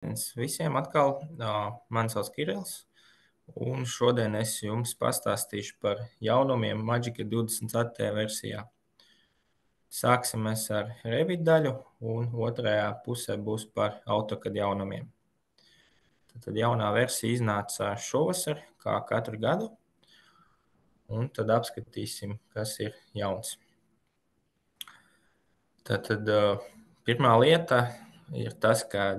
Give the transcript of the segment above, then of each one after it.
Visiem atkal mani sauc Kirills, un šodien es jums pastāstīšu par jaunumiem Magic 24. versijā. Sāksim mēs ar Revit daļu, un otrajā pusē būs par AutoCAD jaunumiem. Tad jaunā versija iznāca šovasar, kā katru gadu, un tad apskatīsim, kas ir jauns. Tad pirmā lieta ir tas, ka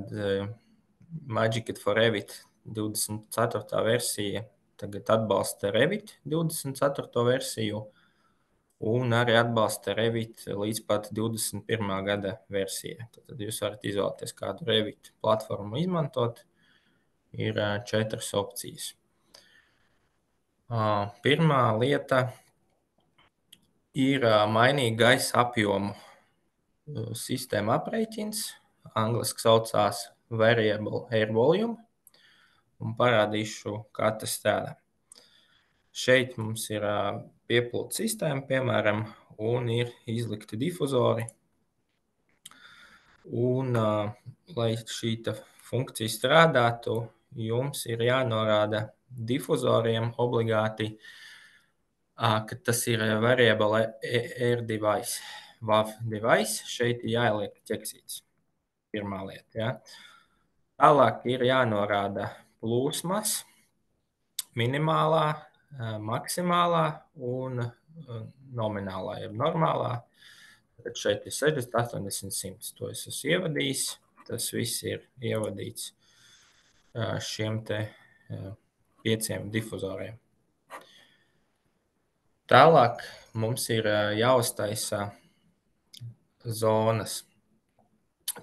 Magic for Revit 24. versija tagad atbalsta Revit 24. versiju un arī atbalsta Revit līdz pat 21. gada versijai. Tad jūs varat izvēlēties, kādu Revit platformu izmantot. Ir 4 opcijas. Pirmā lieta ir mainīt gaisa apjomu sistēma aprēķins. Angliski saucās Variable Air Volume. Un parādīšu, kā tas strādā. Šeit mums ir piepildu sistēma, piemēram, un ir izlikti difuzori. Un, lai šī funkcija strādātu, jums ir jānorāda difuzoriem obligāti, ka tas ir Variable Air Device, WAV device. Šeit ir jāieliek ķeksītis. Pirmā lieta. Ja? Tālāk ir jānorāda plūsmas, minimālā, maksimālā un nominālā, jeb normālā. Tad šeit ir 60, 80, 100. To es esmu ievadījis. Tas viss ir ievadīts šiem te 5 difuzoriem. Tālāk mums ir jāuztaisa zonas,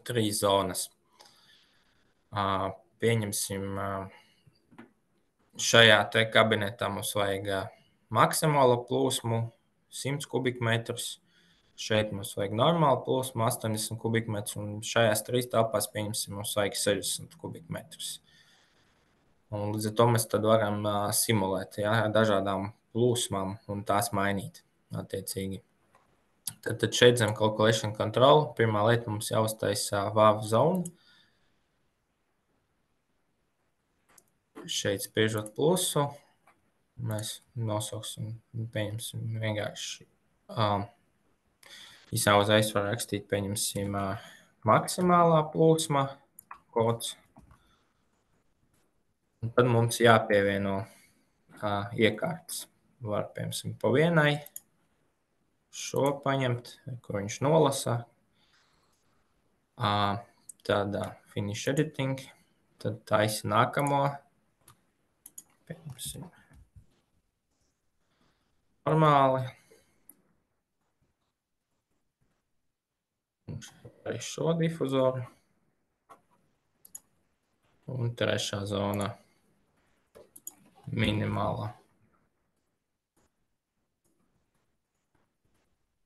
3 zonas. Pieņemsim, šajā te kabinetā mums vajag maksimālo plūsmu 100 kubikmetrus. Šeit mums vajag normālu plūsmu 80 kubikmetrus, un šajās 3 telpās, pieņemsim, mums vajag 60 kubikmetrus. Un līdz ar to mēs tad varam simulēt ar dažādām plūsmām un tās mainīt attiecīgi. Tad šeit zem Calculation Control pirmā lieta mums jāuztaisa WAV zone. Šeit spiežot plusu, mēs nosauksim, pieņemsim vienkārši. Visā uzreiz var rakstīt, pieņemsim, maksimālā plūsma kods. Un tad mums jāpievieno iekārtas. Var, piemēram, pa vienai šo paņemt, ko viņš nolasa. Tad Finish Editing. Tad taisi nākamo. Piemēram, normāli. Un arī šo difuzoru. Un trešā zona minimālā.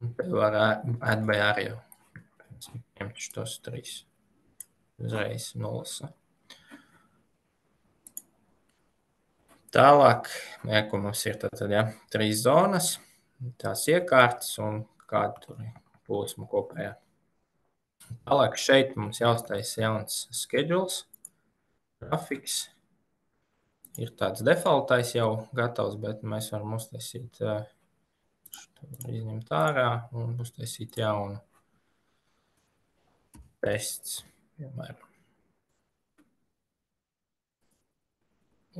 Un te var add by area. Ņemt šos 3. Uzreiz nolasa. Tālāk, ko mums ir tad, 3 zonas, tās iekārtas un kāda tur ir plūsma kopējā. Tālāk šeit mums jāuztaisa jauns schedules, grafiks. Ir tāds defaultais jau gatavs, bet mēs varam uztaisīt, izņemt ārā un uztaisīt jaunu tests, piemēram.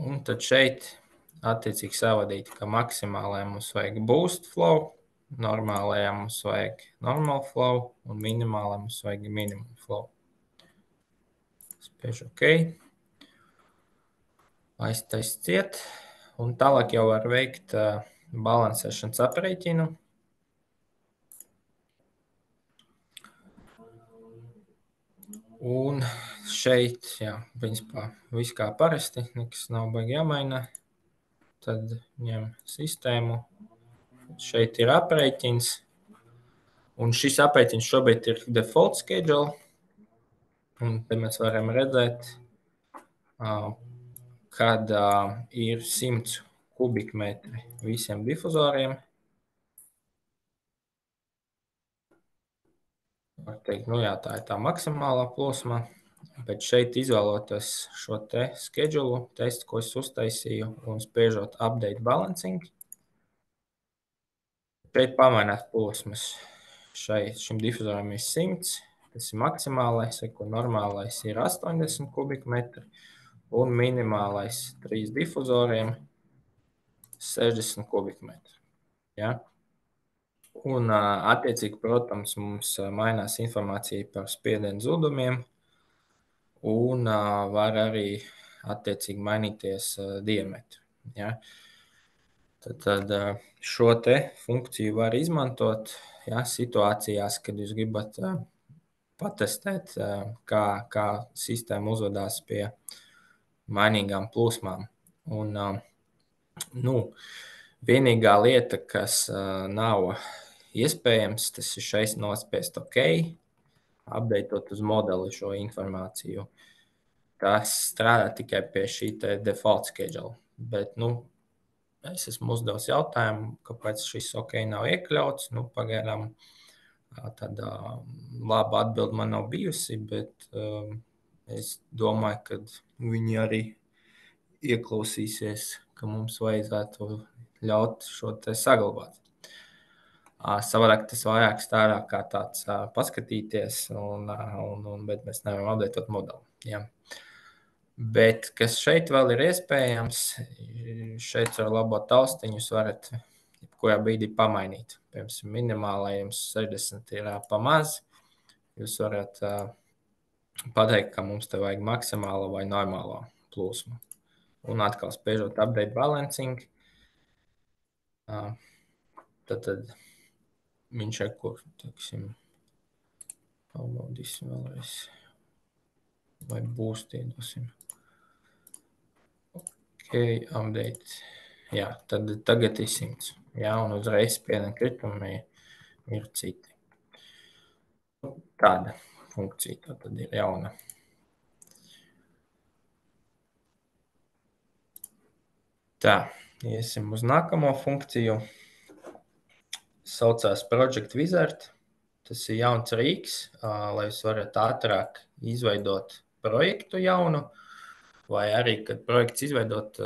Un tad šeit attiecīgi savadīt, ka maksimālajā mums vajag boost flow, normālajā mums vajag normal flow un minimālajā mums vajag minimum flow. Spiež OK. Aiztaist ciet. Un tālāk jau var veikt balansēšanas aprēķinu. Un šeit, principā, viss kā parasti, nekas nav baigi jāmaina. Tad ņem sistēmu. Šeit ir aprēķins. Un šis aprēķins šobrīd ir default schedule. Un te mēs varam redzēt, kad ir 100 kubikmetri visiem difuzoriem. Var teikt, tā ir tā maksimālā plūsma. Bet šeit izvēloties šo te schedulu, testu, ko es uztaisīju, un spiežot update balancing, šeit pamainās plosmas. Šim difuzoram ir 100, tas ir maksimālais, ko normālais ir 80 kubikmetri, un minimālais 3 difuzoriem 60 kubikmetri. Ja? Un, attiecīgi, protams, mums mainās informācija par spiedienu zudumiem, un var arī attiecīgi mainīties diametri. Ja? Tad šo te funkciju var izmantot situācijās, kad jūs gribat patestēt, kā sistēma uzvedās pie mainīgām plūsmām. Un, vienīgā lieta, kas nav iespējams, tas ir šeit nospiest OK, updateot uz modeli šo informāciju. Tas strādā tikai pie šī default schedule. Bet, es esmu uzdevis jautājumu, kāpēc šis OK nav iekļauts. Pagaidām tāda laba atbilde man nav bijusi, bet es domāju, ka viņi arī ieklausīsies, ka mums vajadzētu ļaut šo te saglabāt. Savādāk tas vairāk strādā kā tāds paskatīties, bet mēs nevaram updateot modeli. Ja. Bet, kas šeit vēl ir iespējams, šeit ar labo taustiņu jūs varat jebkurā brīdī pamainīt. Piemēram, minimālajiem 60 ir pamaz. Jūs varat pateikt, ka mums te vajag maksimālo vai normālo plūsmu. Un atkal spiežot update balancing, tad viņš ir kur, teiksim, pabaudīsim vēlreiz. Vai būs iedosim. Ok, update. Jā, tad tagad ir 100. Jā, un uzreiz spiediena kritumi ir citi. Tāda funkcija tad ir jauna. Tā, iesim uz nākamo funkciju. Saucās Project Wizard. Tas ir jauns rīks, lai jūs varat ātrāk izveidot projektu jaunu, vai arī, kad projekts izveidot,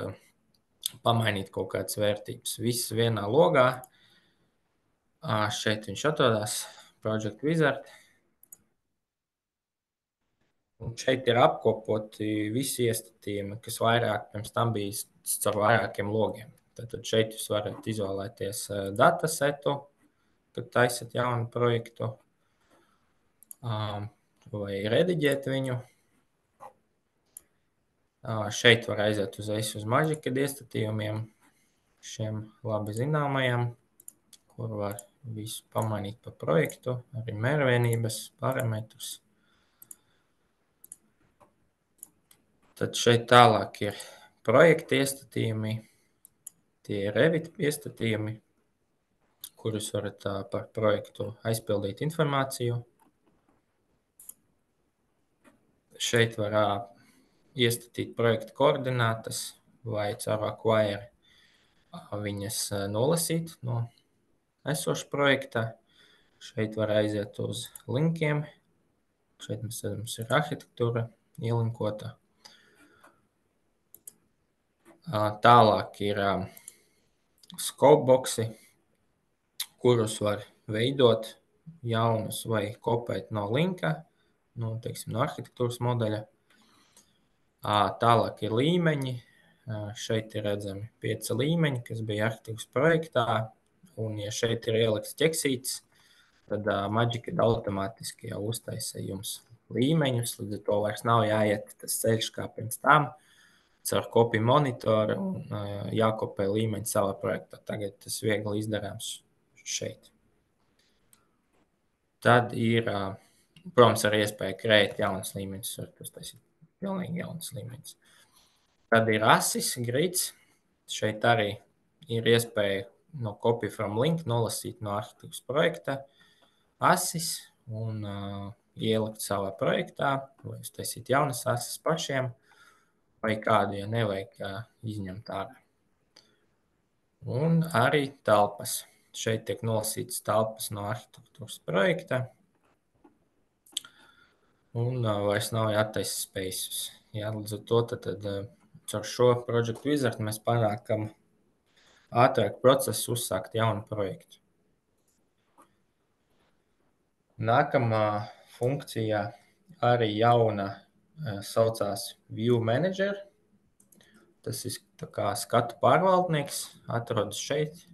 pamainīt kaut kādas vērtības. Viss vienā logā. Šeit viņš atrodas, Project Wizard. Un šeit ir apkopoti visi iestatījumi, kas vairāk pirms tam bija caur vairākiem logiem. Tad šeit jūs varat izvēlēties datasetu, kad taisat jaunu projektu, vai rediģēt viņu. Šeit var aiziet uzreiz uz Magicad iestatījumiem, šiem labi zināmajiem, kur var visu pamainīt pa projektu, arī mērvienības, parametrus. Tad šeit tālāk ir projekta iestatījumi, tie ir Revit iestatījumi, kurus varat par projektu aizpildīt informāciju. Šeit var iestatīt projekta koordinātas vai caur acquire viņas nolasīt no esoša projekta. Šeit var aiziet uz linkiem. Šeit mums ir arhitektūra ielinkota. Tālāk ir scope boxi, kurus var veidot jaunus vai kopēt no linka, no arhitektūras modeļa. Tālāk ir līmeņi. Šeit ir redzami 5 līmeņi, kas bija arhitektūras projektā. Un, ja šeit ir ielikts ķeksīts, tad Magicad automātiski jau uztaisa jums līmeņus. Līdz ar to vairs nav jāiet tas ceļš kā pirms tam, caur kopiju monitoru un jākopē līmeņi savā projektā. Tagad tas viegli izdarāms šeit. Tad ir, protams, arī iespēja kreēt jaunas līmeņus. Tas ir pilnīgi jaunas līmeņus. Tad ir asis, grids. Šeit arī ir iespēja no copy from link nolasīt no arhitektūras projekta asis un ielikt savā projektā, vai uztaisīt jaunas asis pašiem, vai kādu, ja nevajag izņemt ārā. Un arī telpas. Šeit tiek nolasītas telpas no arhitektūras projekta. un vairs nav jātaisa spaces. Jā, līdz ar to tad caur šo Project Wizard mēs panākam ātrāk procesu uzsākt jaunu projektu. Nākamā funkcija arī jauna saucās View Manager. Tas ir tā kā skatu pārvaldnieks, atrodas šeit.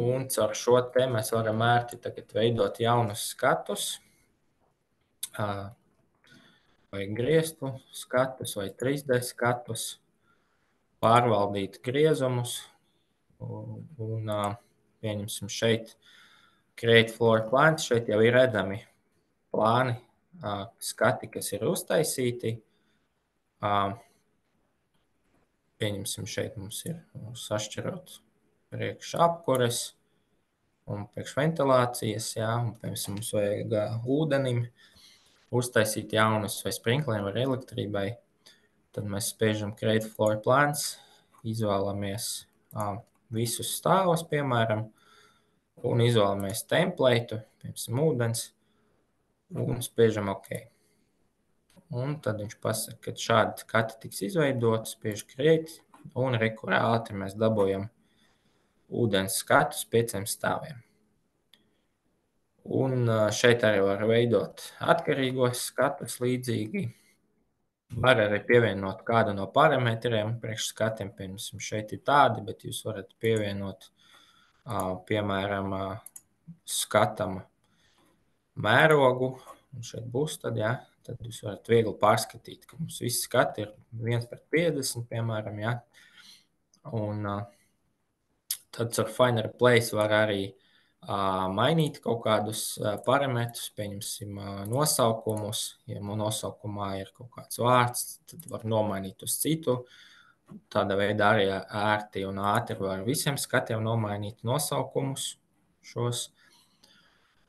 Un caur šo te mēs varam ērti tagad veidot jaunus skatus, vai griestu skatus, vai 3D skatus, pārvaldīt griezumus. Un pieņemsim šeit Create Floor Plans. Šeit jau ir redzami plāni, skati, kas ir uztaisīti. Pieņemsim šeit mums ir sašķirot priekš apkures un priekš ventilācijas, jā, un piemēram mums vajag ūdenim uztaisīt jaunus vai sprinkliem vai elektrībai. Tad mēs spiežam Create Floor Plans, izvēlamies visus stāvus, piemēram, un izvēlamies template, piemēram, ūdens, un spiežam OK. Un tad viņš pasaka, ka šādi skati tiks izveidoti, spiež Create, un kur ātri mēs dabūjam ūdens skatus 5 stāviem. Un šeit arī var veidot atkarīgos skatus līdzīgi. Var arī pievienot kādu no parametriem priekš skatiem. Piemēram, šeit ir tādi, bet jūs varat pievienot, piemēram, skatam mērogu. Un šeit būs tad, jā, tad jūs varat viegli pārskatīt, ka mums visi skati ir 1:50, piemēram, jā. Un tad ar Find Replace var arī mainīt kaut kādus parametrus, pieņemsim nosaukumus. Ja nosaukumā ir kaut kāds vārds, tad var nomainīt uz citu. Tāda veidā arī ērti un ātri var visiem skatiem nomainīt nosaukumus šos.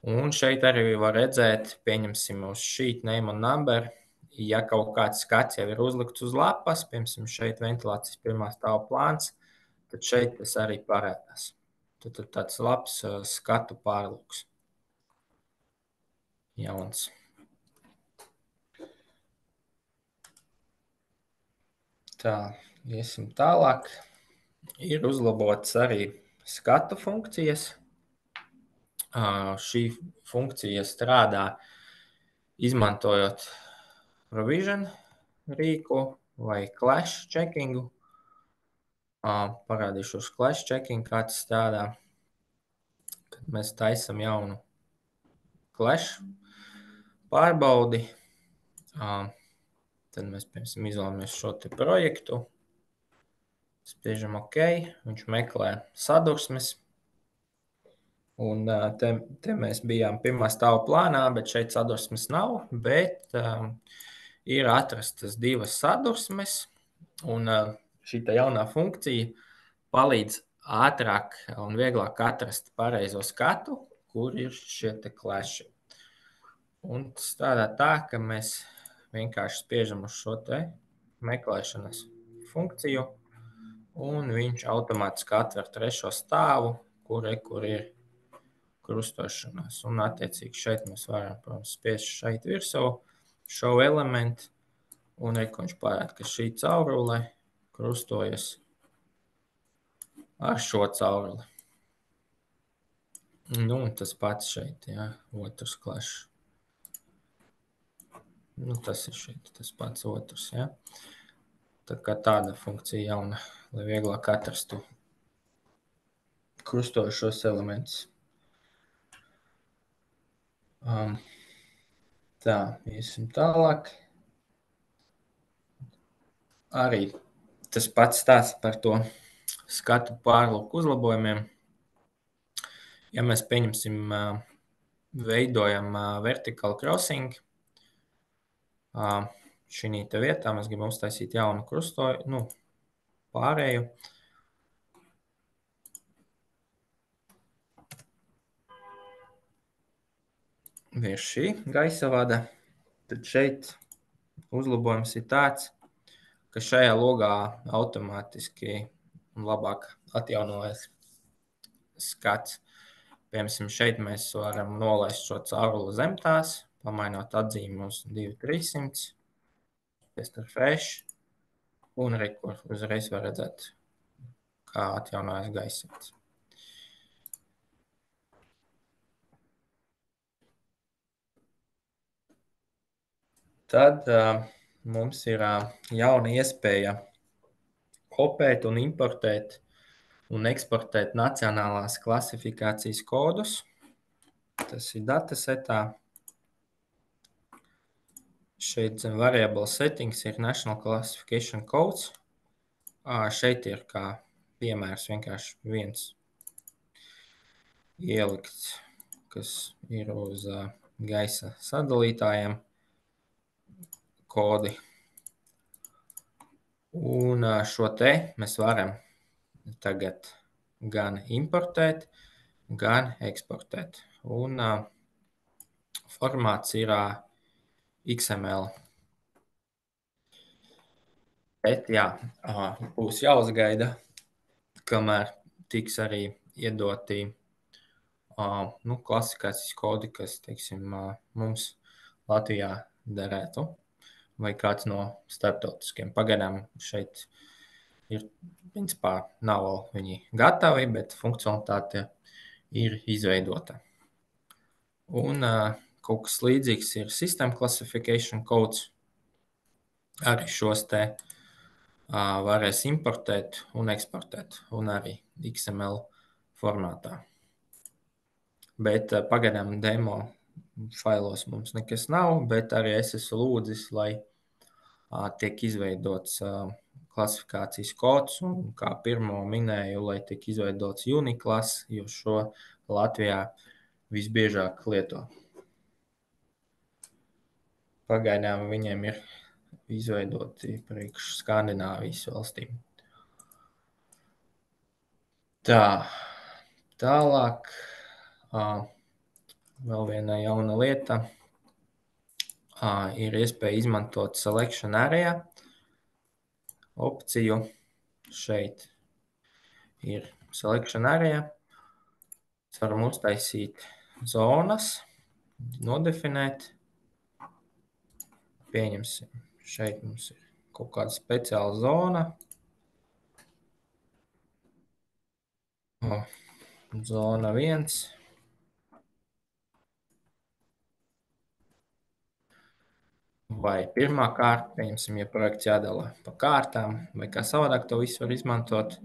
Un šeit arī var redzēt, pieņemsim uz sheet name un number, ja kaut kāds skats jau ir uzlikts uz lapas, piemēram, šeit ventilācijas pirmā stāva plāns, tad šeit tas arī parādās. Tad tāds labs skatu pārlūks. Jauns. Tā, iesim tālāk. Ir uzlabotas arī skatu funkcijas. Šī funkcija strādā izmantojot provision rīku vai clash checkingu. Parādīšu uz clash checking, kā tas strādā. Kad mēs taisam jaunu clash pārbaudi, tad mēs, piemēram, izvēlamies šo te projektu. Spiežam OK, viņš meklē sadursmes. Un te mēs bijām pirmā stāva plānā, bet šeit sadursmes nav, bet ir atrastas 2 sadursmes, un šī jaunā funkcija palīdz ātrāk un vieglāk atrast pareizo skatu, kur ir šie te klaši. Un tas strādā tā, ka mēs vienkārši spiežam uz šo te meklēšanas funkciju, un viņš automātiski atver 3. stāvu, kur ir krustošanās. Un attiecīgi šeit mēs varam, protams, spiest šeit virsū, show element, un viņš parāda, ka šī caurule krustojas ar šo cauruli. Nu, un tas pats šeit, jā, otrs klašs. Nu, tas ir šeit, tas pats otrs, jā. Tā kā tāda funkcija jauna, lai vieglāk atrastu krustojušos elementus. Tā, iesim tālāk. Arī tas pats stāsts par to skatu pārlūku uzlabojumiem. Ja mēs pieņemsim, veidojam vertical crossing, šī te vietā mēs gribam uztaisīt jaunu krustoju, pārēju. Virs šī gaisavada, tad šeit uzlabojums ir tāds, ka šajā logā automātiski un labāk atjaunojas skats. Piemēram, šeit mēs varam nolaist šo cauruli zem tās, pamainot atzīmi uz 2300, pēc refresh, un rekur uzreiz var redzēt, kā atjaunojas gaisotnes. Tad mums ir jauna iespēja kopēt un importēt un eksportēt nacionālās klasifikācijas kodus. Tas ir datasetā. Šeit zem variable settings ir National Classification Codes. Šeit ir kā piemērs vienkārši viens ielikts, kas ir uz gaisa sadalītājiem kodi. Un šo te mēs varam tagad gan importēt, gan eksportēt. Un formāts ir XML. Bet jā, būs jāuzgaida, kamēr tiks arī iedoti klasifikācijas kodi, kas, teiksim, mums Latvijā derētu, vai kāds no starptautiskiem. Pagaidām šeit ir, principā, nav vēl viņi gatavi, bet funkcionalitāte ir izveidota. Un kaut kas līdzīgs ir System Classification Codes. Arī šos te varēs importēt un eksportēt, un arī XML formātā. Bet pagaidām demo failos mums nekas nav, bet arī es esmu lūdzis, lai tiek izveidots klasifikācijas kods, un kā pirmo minēju, lai tiek izveidots Uniclass, jo šo Latvijā visbiežāk lieto. Pagaidām viņiem ir izveidoti priekš Skandināvijas valstīm. Tā, tālāk vēl viena jauna lieta ir iespēja izmantot Selection Area opciju. Šeit ir Selection Area. Mēs varam uztaisīt zonas, nodefinēt. Pieņemsim, šeit mums ir kaut kāda speciāla zona. Zona 1. Vai pirmā kārta, pieņemsim, ja projekts jādala pa kārtām, vai kā savādāk to visu var izmantot.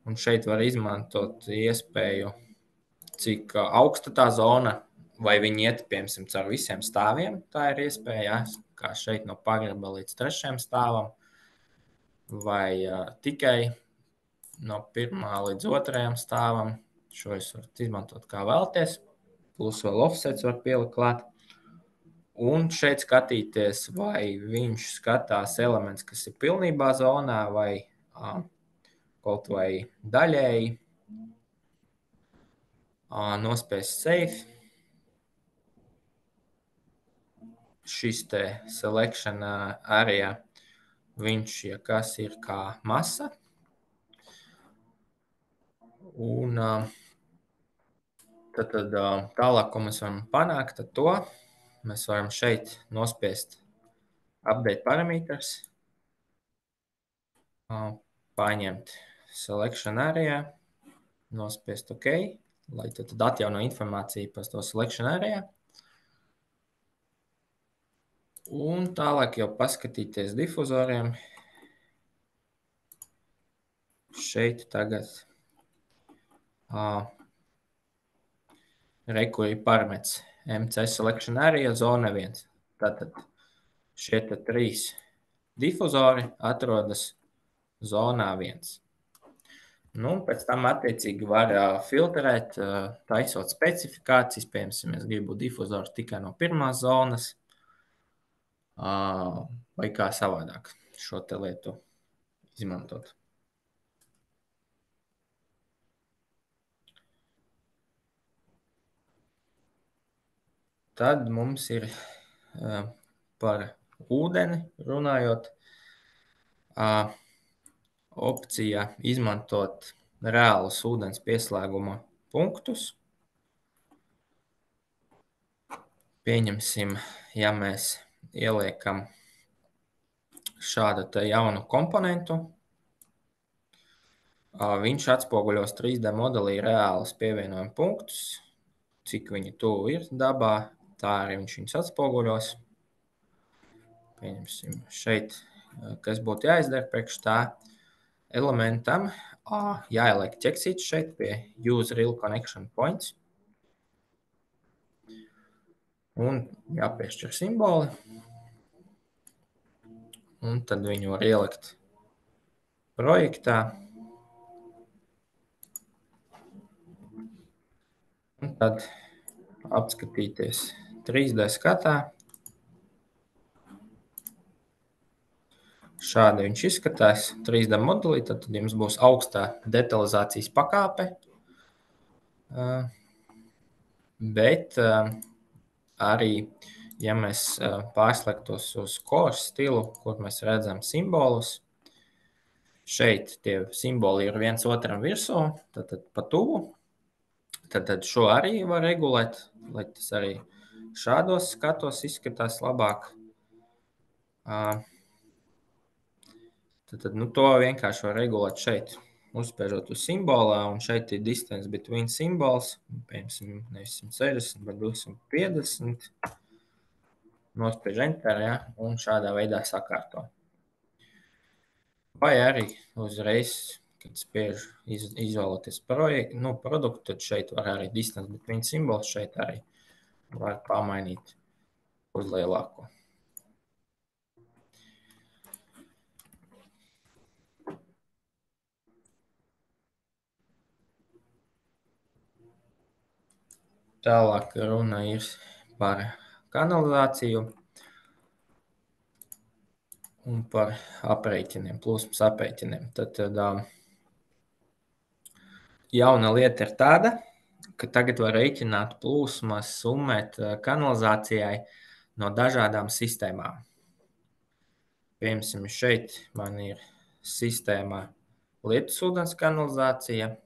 Un šeit var izmantot iespēju, cik augsta tā zona, vai viņi iet, piemēram, caur visiem stāviem. Tā ir iespēja, kā šeit no pagraba līdz 3. stāvam, vai tikai no 1. līdz 2. stāvam. Šo jūs varat izmantot kā vēlties, plus vēl offsets var pielikt klāt. Un šeit skatīties, vai viņš skatās elements, kas ir pilnībā zonā, vai kaut vai daļēji. Nospiest Save. Šis te Selection Area, viņš, ja kas, ir kā masa. Un tad tālāk, ko mēs varam panākt, tad to mēs varam šeit nospiest Update Parameters, paņemt Selection Area, nospiest OK, lai tad atjauno informāciju par to Selection Area. Un tālāk jau paskatīties difuzoriem. Šeit tagad rekur ir paramets MC Selection Area zona 1. Tātad šie 3 difuzori atrodas zonā 1. Nu, pēc tam attiecīgi var filtrēt, taisot specifikācijas. Piemēram, es gribu difuzoru tikai no 1. zonas, vai kā savādāk šo te lietu izmantot. Tad mums ir par ūdeni runājot opcija izmantot reālus ūdens pieslēguma punktus. Pieņemsim, ja mēs ieliekam šādu te jaunu komponentu, viņš atspoguļos 3D modelī reālus pievienojuma punktus, cik viņi tuvu ir dabā, tā arī viņš viņus atspoguļos. Pieņemsim šeit, kas būtu jāizdara priekš tā elementam, jāieliek ķeksīts šeit pie Use Real Connection Points un jāpiešķir simboli. Un tad viņu var ielikt projektā. Un tad apskatīties 3D skatā. Šādi viņš izskatās 3D modelī, tad jums būs augstā detalizācijas pakāpe. Bet arī, ja mēs pārslēgtos uz core stilu, kur mēs redzam simbolus, šeit tie simboli ir viens otram virsū, tad pa tuvu. Tad šo arī var regulēt, lai tas arī šādos skatos izskatās labāk. Tad to vienkārši var regulēt šeit, uzspiežot uz simbolā, un šeit ir distance between symbols, piemēram, nevis 160, bet 250. Nospiež enter, ja, un šādā veidā sakārto. Vai arī uzreiz, kad spiež izvēloties produktu, tad šeit var arī distance between symbols, šeit arī var pamainīt uz lielāko. Tālāk runa ir par kanalizāciju un par aprēķiniem, plūsmas aprēķiniem. Tad jauna lieta ir tāda, ka tagad var rēķināt plūsmas, summēt kanalizācijai no dažādām sistēmām. Piemēram, šeit man ir sistēma lietusūdens kanalizācija,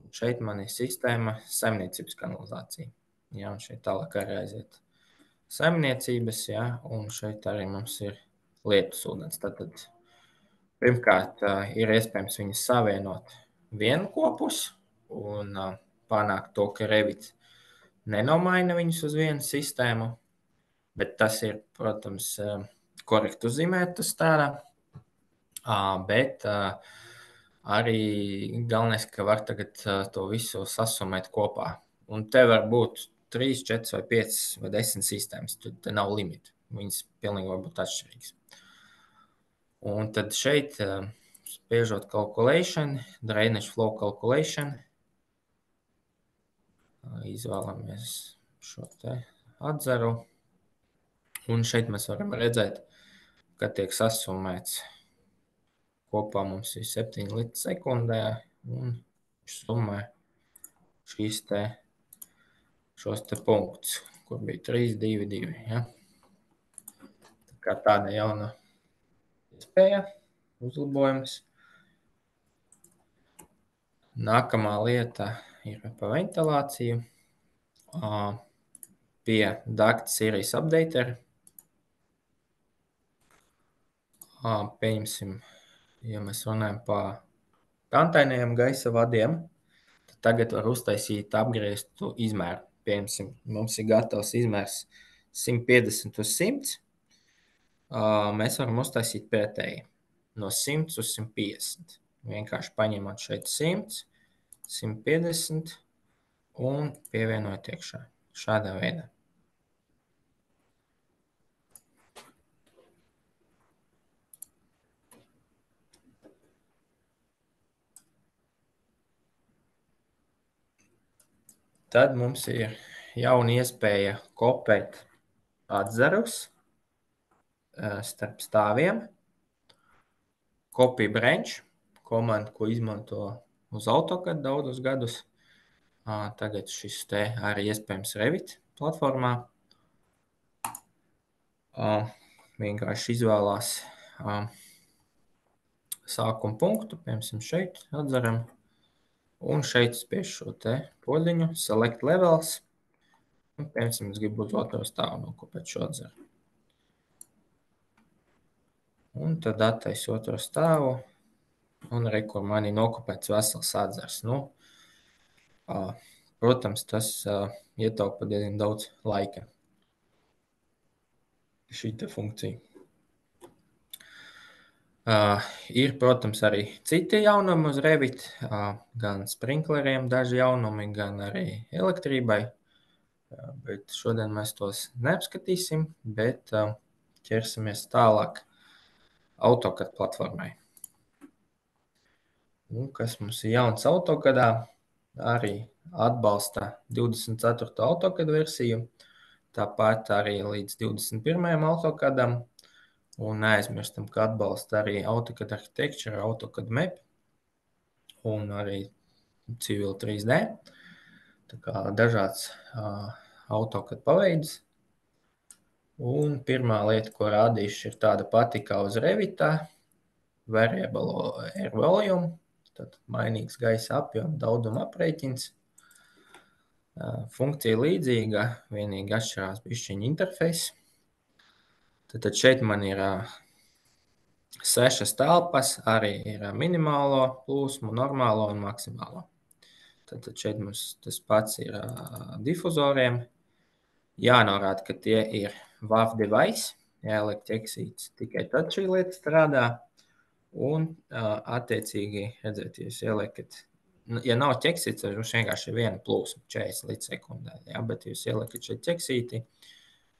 un šeit man ir sistēma saimniecības kanalizācija. Ja, un šeit tālāk arī aiziet saimniecības, ja, un šeit arī mums ir lietusūdens. Tad pirmkārt ir iespējams viņas savienot vienopus un panākt to, ka Revit nenomaina viņus uz vienu sistēmu, bet tas ir, protams, korekti uzzīmēt uz tāda, bet arī galvenais, ka var tagad to visu sasumēt kopā. Un te var būt 3, 4 vai 5 vai 10 sistēmas, te nav limita. Viņas pilnīgi var būt atšķirīgas. Un tad šeit, spiežot calculation, drainage flow calculation, izvēlamies šo te atzaru. Un šeit mēs varam redzēt, ka tiek sasumēts. Kopā mums ir 7 litri sekundē, un summē šos te punktus, kur bija 3, 2, 2. Ja? Tā kā tāda jauna iespēja, uzlabojums. Nākamā lieta ir par ventilāciju. Pie Duct Series Updater. Pieņemsim, ja mēs runājam par kantainajiem gaisa vadiem, tad tagad var uztaisīt apgrieztu izmēru. Piemēram, mums ir gatavs izmērs 150 uz 100. Mēs varam uztaisīt pretēji no 100 uz 150. Vienkārši paņemot šeit 100, 150 un pievienojot iekšā šādā veidā. Tad mums ir jauna iespēja kopēt atzarus starp stāviem. Copy branch, komanda, ko izmanto uz AutoCAD daudzus gadus. Tagad šis te arī iespējams Revit platformā. Vienkārši izvēlās sākuma punktu, piemēram, šeit atzaram. Un šeit spiež šo te podziņu, select levels. Un, piemēram, es gribu uz otro stāvu nokopēt šo atzaru. Un tad attaisu otro stāvu. Un re, kur man ir nokopēts vesels atzars. Nu, protams, tas ietaupa diezgan daudz laika. Šī funkcija. Ir, protams, arī citi jaunumi uz Revit, gan sprinkleriem daži jaunumi, gan arī elektrībai. Bet šodien mēs tos neapskatīsim, bet ķersimies tālāk AutoCAD platformai. Un, kas mums ir jauns AutoCAD-ā, arī atbalsta 24. AutoCAD versiju, tāpat arī līdz 21. AutoCAD-am. Un neaizmirstam, ka atbalsta arī AutoCAD Architecture, AutoCAD Map un arī Civil 3D. Tā kā dažāds AutoCAD paveidus. Un pirmā lieta, ko rādīšu, ir tāda pati kā uz Revitā. Variable air volume, tad mainīgs gaisa apjoms, daudzuma aprēķins. Funkcija līdzīga, vienīgi atšķirās bišķiņa interfejs. Tad šeit man ir 6 telpas, arī ir minimālo plūsmu, normālo un maksimālo. Tad šeit mums tas pats ir difuzoriem. Jānorāda, ka tie ir WAV device, jāieliek ķeksīts, tikai tad šī lieta strādā. Un attiecīgi, redzēt, jūs ieliekat, ja nav ķeksīts, tad jums vienkārši ir viena plūsma 40 līdz sekundē. Ja? Bet jūs ieliekat šeit ķeksīti,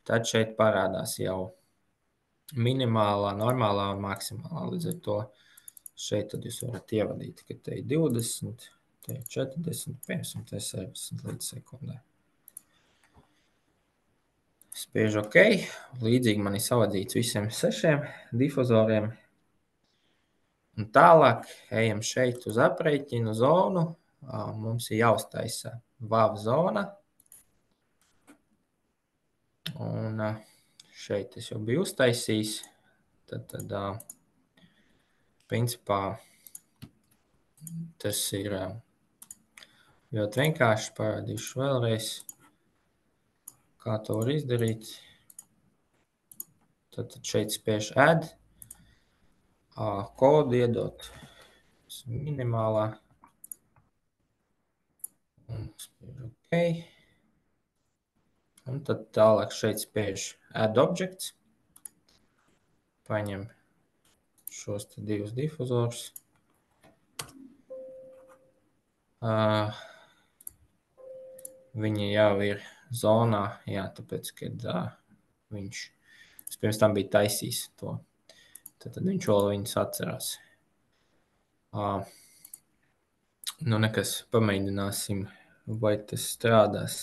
tad šeit parādās jau minimālā, normālā un maksimālā. Līdz ar to šeit tad jūs varat ievadīt, ka te ir 20, te ir 40, piemēram, te ir 60 līdz sekundē. Spiež OK. Līdzīgi man ir savadīts visiem 6 difuzoriem. Un tālāk ejam šeit uz aprēķinu zonu. Mums ir jāuztaisa WAV zona. Un šeit es jau biju uztaisījis. Tad principā, tas ir ļoti vienkārši. Parādīšu vēlreiz, kā to var izdarīt. Tad šeit spiež add. Kodu iedot minimālā. Un spiež OK. Un tad tālāk šeit spiež add objects. Paņem šos te divus difuzorus. Viņi jau ir zonā, jā, tāpēc, kad viņš pirms tam bija taisījis to. Tad viņš vēl viņus atcerās. Nu, nekas, pamēģināsim, vai tas strādās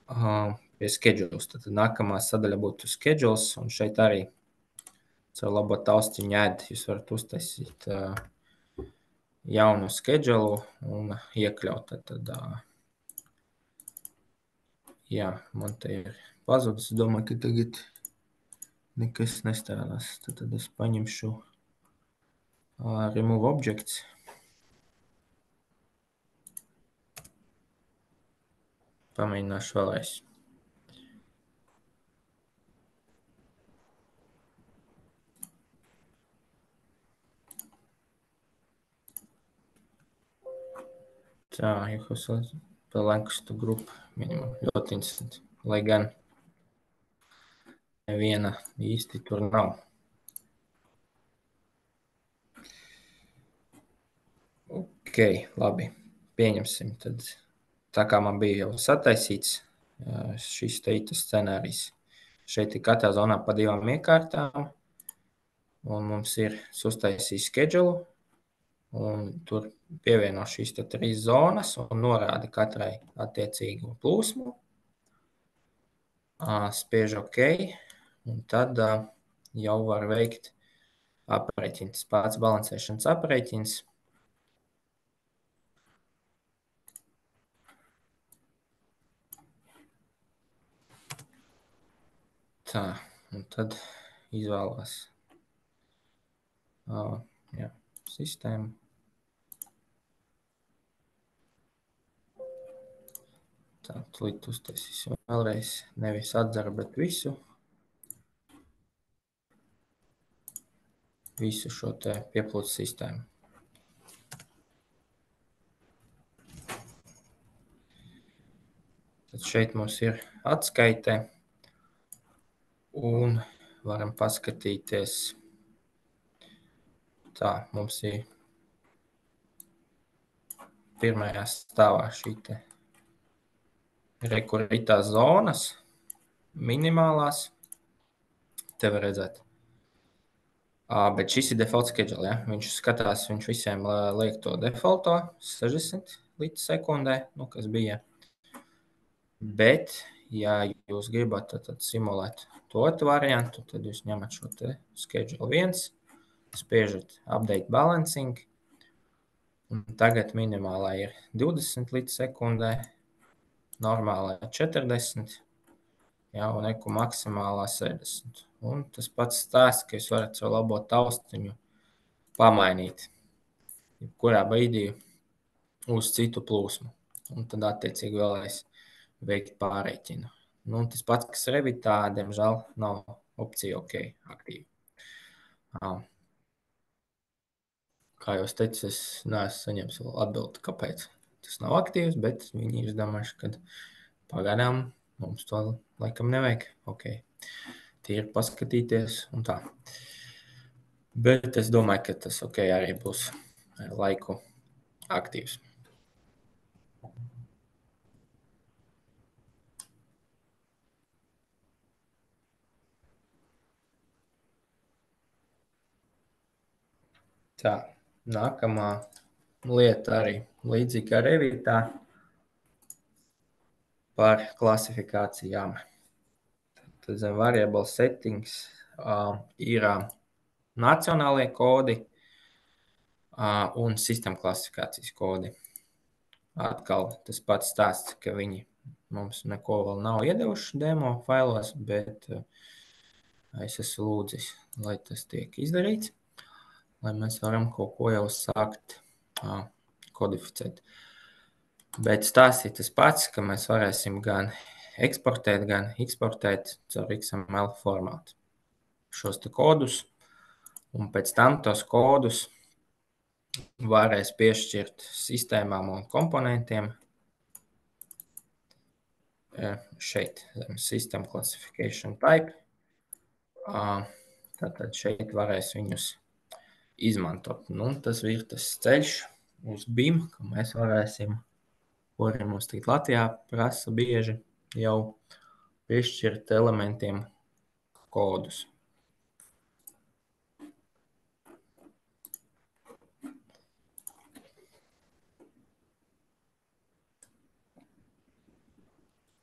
pie schedules. Tad nākamā sadaļa būtu schedules, un šeit arī caur labo taustiņu add jūs varat uztaisīt jaunu schedulu un iekļaut. Tad, jā, man te ir pazudis. Es domāju, ka tagad nekas nestrādās. Tad es paņemšu remove objects. Pamēģināšu vēlreiz. Tā, jūs par Lancaster grupu minimum ļoti interesanti. Lai gan neviena īsti tur nav. Ok, labi. Pieņemsim. Tad, tā kā man bija jau sataisīts šis teitas scenārijs. Šeit ir katrā zonā pa 2 iekārtām. Un mums ir uztaisījis schedule. Un tur pievieno šīs 3 zonas un norāda katrai attiecīgu plūsmu. Spiež OK. Un tad jau var veikt aprēķins, pats balansēšanas aprēķins. Tā, un tad izvēlās sistēmu. Tā, tūlīt uztaisīsim vēlreiz. Nevis atdzeru, bet visu šo te pieplūdes sistēmu. Tad šeit mums ir atskaite un varam paskatīties. Tā, mums ir pirmajā stāvā šī te rekuritās zonas, minimālās. Te var redzēt. Bet šis ir default schedule, ja? Viņš skatās, viņš visiem liek to defaulto 60 līdz sekundē, kas bija. Bet, ja jūs gribat tad simulēt to variantu, tad jūs ņemat šo te schedule 1, spiežat update balancing, un tagad minimālā ir 20 līdz sekundē, normālā 40, ja, un maksimālā 60. Un tas pats stāsts, ka jūs varat savu labo taustiņu pamainīt jebkurā brīdī uz citu plūsmu. Un tad attiecīgi vēlreiz veikt pārreķinu. Tas pats, kas Revitā, diemžēl, nav opcija OK aktīvi. Kā jau es teicu, es neesmu saņēmis vēl atbildi, kāpēc tas nav aktīvs, bet viņi ir izdomājuši, ka pagaidām mums to laikam nevajag. OK. Tīri paskatīties un tā. Bet es domāju, ka tas OK arī būs ar laiku aktīvs. Tā, nākamā lieta arī līdzīgi kā Revitā par klasifikācijām. Tad zem variable settings ir nacionālie kodi un sistēma klasifikācijas kodi. Atkal tas pats stāsts, ka viņi mums neko vēl nav iedevuši demo failos, bet es esmu lūdzis, lai tas tiek izdarīts, lai mēs varam kaut ko jau sākt kodificēt. Bet stāsts ir tas pats, ka mēs varēsim gan eksportēt, gan eksportēt caur XML formātu šos te kodus, un pēc tam tos kodus varēs piešķirt sistēmām un komponentiem šeit, System Classification Type. Tātad šeit varēs viņus izmantot. Tas ir tas ceļš uz BIM, ka mēs varēsim, ko arī mums tagad Latvijā prasa bieži, jau piešķirt elementiem kodus.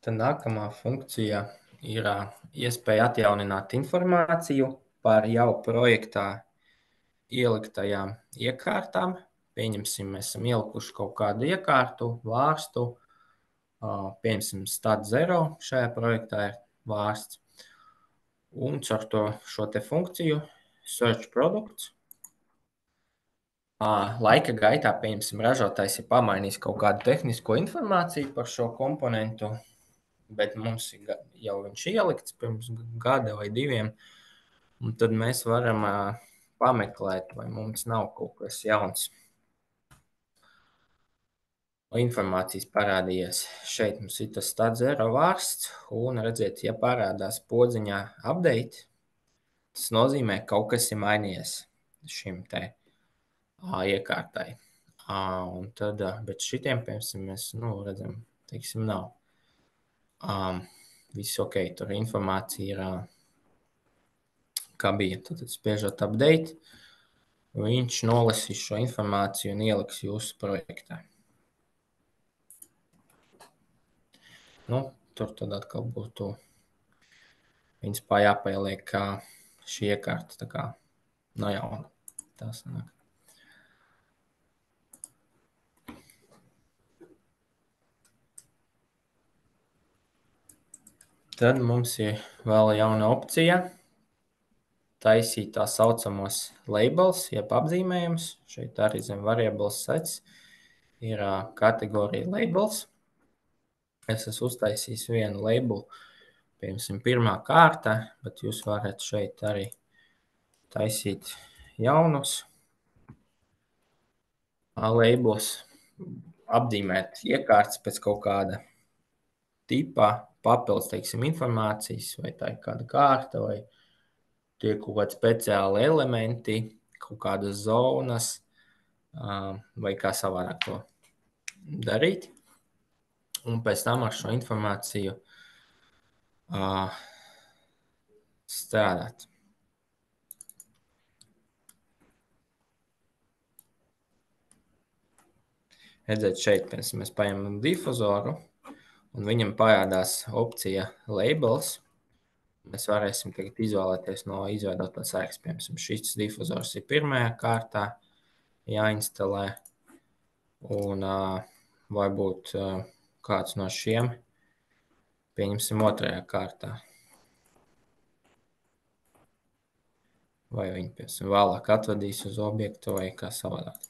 Tad nākamā funkcija ir iespēja atjaunināt informāciju par jau projektā ieliktajām iekārtām. Pieņemsim, mēs esam ielikuši kaut kādu iekārtu, vārstu, pieņemsim stat 0, šajā projektā ir vārsts. Un caur šo te funkciju search products. Laika gaitā, pieņemsim, ražotājs ir pamainījis kaut kādu tehnisko informāciju par šo komponentu, bet mums jau viņš ielikts pirms gada vai 2, un tad mēs varam pameklēt, vai mums nav kaut kas jauns. Informācijas parādījies. Šeit mums ir tas stat 0 vārsts, un redziet, ja parādās podziņā update, tas nozīmē, ka kaut kas ir mainījies šim te iekārtai. Un tad, bet šitiem, piemēram, mēs redzam, teiksim, nav. Viss OK, tur informācija ir, kā bija. Tad spiežot update, viņš nolasīs šo informāciju un ieliks jūsu projektā. Tur tad atkal būtu principā jāpieliek šī iekārta tā kā no jauna. Tā sanāk. Tad mums ir vēl jauna opcija taisīt tā saucamos labels, jeb apzīmējums. Šeit arī zem variables sets ir kategorija labels. Es esmu uztaisījis vienu labelu, piemēram, pirmā kārta, bet jūs varat šeit arī taisīt jaunus labelus, apzīmēt iekārtas pēc kaut kāda tipa, papildus, teiksim, informācijas, vai tā ir kāda kārta, vai tie kaut kādi speciāli elementi, kaut kādas zonas, vai kā savādāk to darīt. Un pēc tam ar šo informāciju strādāt. Redzēt, šeit mēs paņemam difuzoru, un viņam parādās opcija labels. Mēs varēsim tagad izvēlēties no izveidotās sēkas. Piemēram, šis difuzors ir pirmajā kārtā jāinstalē, un varbūt kāds no šiem pieņemsim otrajā kārtā. Vai viņi, piemēram, vēlāk atvedīs uz objektu vai kā savādāk.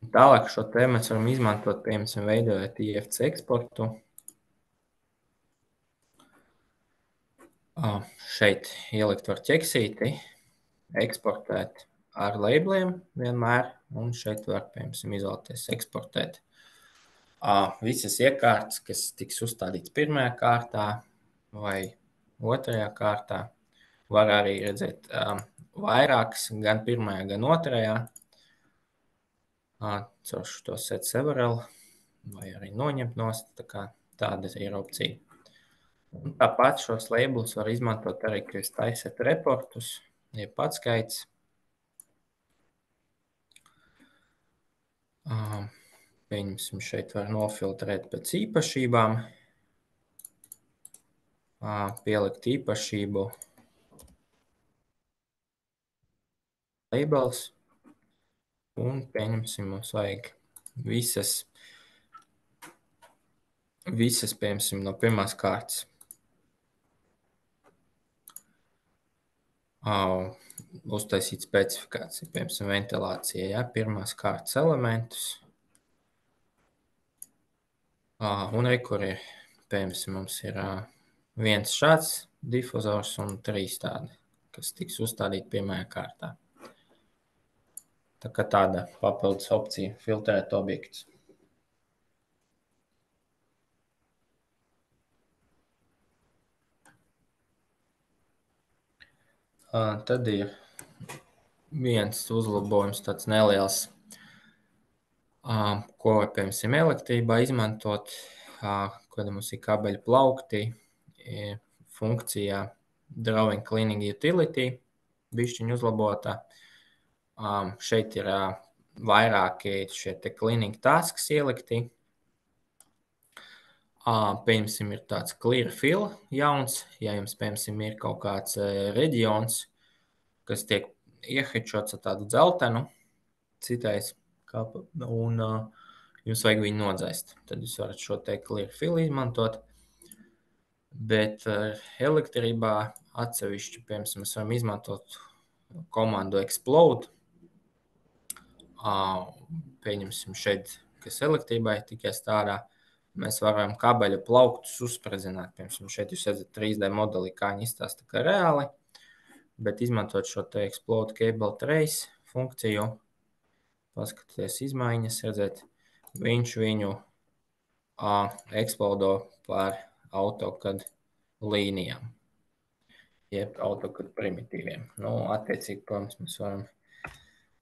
Tālāk šo te mēs varam izmantot, piemēram, veidojot IFC eksportu. Šeit ielikt var ķeksīti, eksportēt ar labeliem vienmēr, un šeit var, piemēram, izvēlēties eksportēt visas iekārtas, kas tiks uzstādīts pirmajā kārtā vai otrajā kārtā. Var arī redzēt vairākas, gan pirmajā, gan otrajā. Caur šo set several, vai arī noņemt nost, tāda ir opcija. Un tāpat šos labelus var izmantot arī, kad jūs taisat reportus, ja patskaits. Pieņemsim, šeit var nofiltrēt pēc īpašībām, pielikt īpašību labels, un pieņemsim, mums vajag visas, piemēram, no pirmās kārtas. Uztaisīt specifikāciju, piemēram, ventilācija, ja, pirmās kārtas elementus. Un kur ir, piemēram, mums ir viens šāds difuzors un 3 tādi, kas tiks uzstādīti pirmajā kārtā. Tā kā tāda papildus opcija filtrēt objektus. Tad ir viens uzlabojums, tāds neliels, ko var, piemēram, elektrībā izmantot, kad mums ir kabeļu plaukti, funkcijā Drawing Cleaning Utility, bišķiņu uzlabota. Šeit ir vairāki šie te cleaning tasks ielikti. Piemēram, ir tāds clear fill jauns, ja jums, piemēram, ir kaut kāds reģions, kas tiek iehečots ar tādu dzeltenu, citais, un jums vajag viņu nodzēst. Tad jūs varat šo te clear fill izmantot. Bet elektrībā atsevišķi, piemēram, mēs varam izmantot komandu explode. Pieņemsim šeit, kas elektrībai tikai strādā, mēs varam kabeļu plauktus uzspredzināt. Piemēram, šeit jūs redzat 3D modeli, kā viņi izstāsta kā reāli, bet izmantot šo te explode cable trace funkciju, paskatieties izmaiņas, redzēt, viņš viņu eksplodo par AutoCAD līnijām, jeb AutoCAD primitīviem. Attiecīgi, protams, mēs varam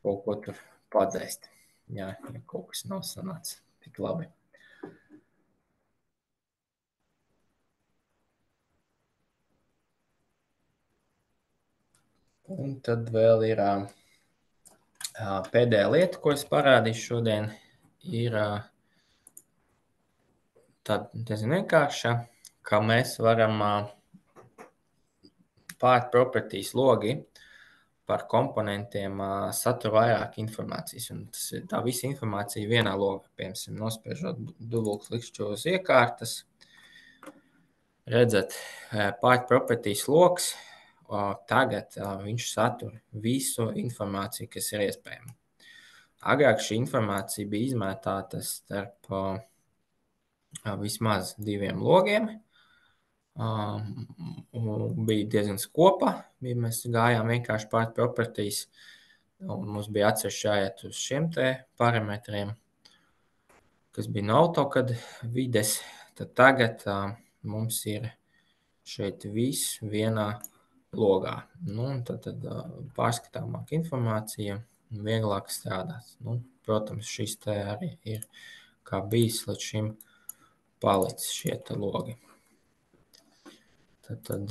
kaut ko tur padzēst, ja kaut kas nav sanācis tik labi. Un tad vēl ir pēdējā lieta, ko es parādīšu šodien, ir tāda diezgan vienkārša, ka mēs varam pār properties logi par komponentiem satur vairāk informācijas. Un tā visa informācija vienā logā, piemēram, nospiežot dubultklikšķi uz iekārtas. Redzat, pār properties logs, tagad viņš satur visu informāciju, kas ir iespējama. agrāk šī informācija bija izmētāta starp vismaz 2 logiem. Bija diezgan skopa, mēs gājām vienkārši pār properties, un mums bija atsevišķi jāiet uz šiem te parametriem, kas bija no AutoCAD vides. Tad tagad mums ir šeit viss vienā logā. Tad pārskatāmāka informācija, vieglāk strādāt. Protams, šis te arī ir kā bijis līdz šim palicis šie te logi. Tad